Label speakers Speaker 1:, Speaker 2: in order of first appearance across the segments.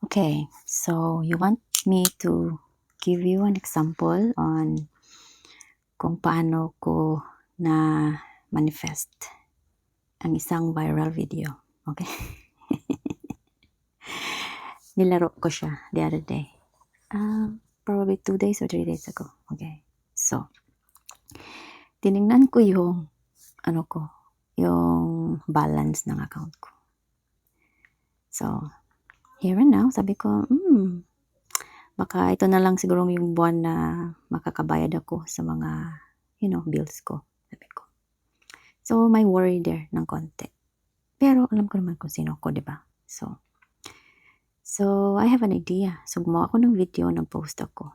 Speaker 1: Okay, so you want me to give you an example on kung paano ko na manifest ang isang viral video. Okay? Nilaro ko siya the other day. Probably 2 days or 3 days ago. Okay. So, tiningnan ko yung yung balance ng account ko. So, here and now, sabi ko, baka ito na lang siguro yung buwan na makakabayad ako sa mga, bills ko. Sabi ko. So, may worry there ng konti. Pero, alam ko naman kung sino ko, di ba? So, I have an idea. So, gumawa ako ng video, nag-post ako.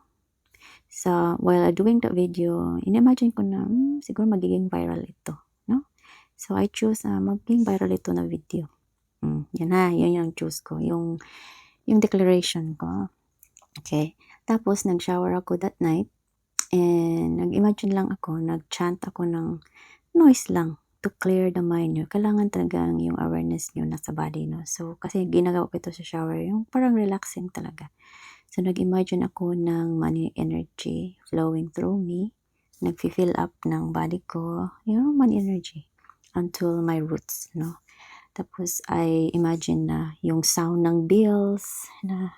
Speaker 1: So, while doing that video, in-imagine ko na, siguro magiging viral ito, no? So, I choose maging viral ito na video. Yan yung choose ko. Yung declaration ko. Okay. Tapos, nag-shower ako that night. And, nag-imagine lang ako, nag-chant ako ng noise lang to clear the mind nyo. Kailangan talaga yung awareness nyo nasa body, no? So, kasi ginagawa ko ito sa shower, yung parang relaxing talaga. So, nag-imagine ako ng money energy flowing through me. Nag-fill up ng body ko, money energy until my roots, no? Tapos, I imagine na yung sound ng bills na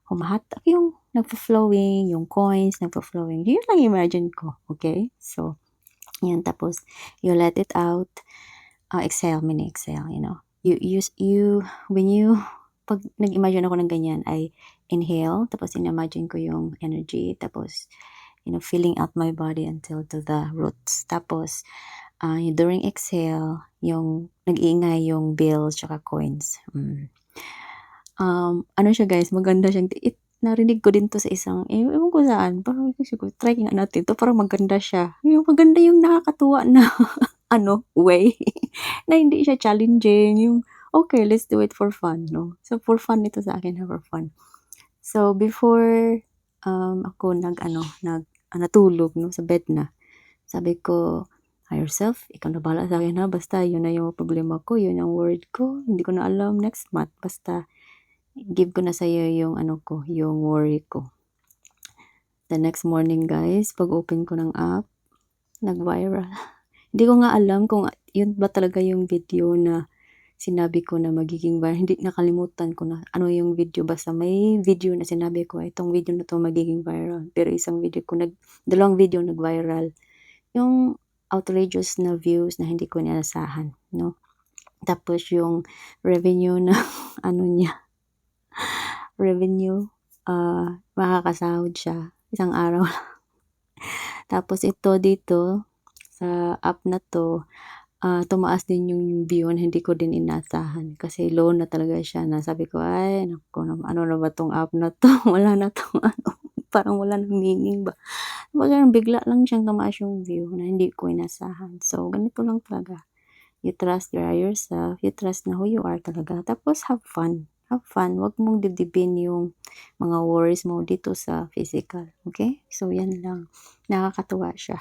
Speaker 1: humahatak, yung nagpa-flowing, yung coins nagpa-flowing. Yun lang imagine ko, okay? So, yan, tapos, you let it out, exhale, mini exhale, pag nag-imagine ako ng ganyan, I inhale, tapos in-imagine ko yung energy, tapos, filling out my body until to the roots. Tapos, during exhale, yung nag-iingay yung bills, tsaka coins. Ano siya guys, maganda siyang, narinig ko din to sa isang, ewan ko saan, parang siguro, try nga natin to, parang maganda siya. Yung maganda yung nakakatuwa na, way, na hindi siya challenging, yung, okay, let's do it for fun, no? So, for fun ito sa akin, for fun. So, before, ako natulog, no, sa bed na, sabi ko, higher self, ikaw na bahala sa akin ha, basta yun na yung problema ko, yun yung word ko, hindi ko na alam next month, basta, give ko na sa'yo yung yung worry ko. The next morning guys, pag open ko ng app, nag-viral. Hindi ko nga alam kung yun ba talaga yung video na sinabi ko na magiging viral. Hindi, nakalimutan ko na ano yung video. Basta may video na sinabi ko, itong video na to magiging viral. Pero isang video ko, dalawang video nag-viral. Yung outrageous na views na hindi ko inasahan, no? Tapos yung revenue na revenue, makakasahod siya isang araw. Tapos ito dito sa app na to, tumaas din yung view na hindi ko din inasahan kasi low na talaga siya, na sabi ko, ay naku, ano na ba tong app na to? Wala na tong parang wala nang meaning ba? Parang bigla lang siyang tumaas yung view na hindi ko inasahan. So ganito lang talaga. You trust yourself, you trust na who you are talaga. Tapos have fun. Have fun. Huwag mong dibdibin yung mga worries mo dito sa physical. Okay? So, yan lang. Nakakatuwa siya.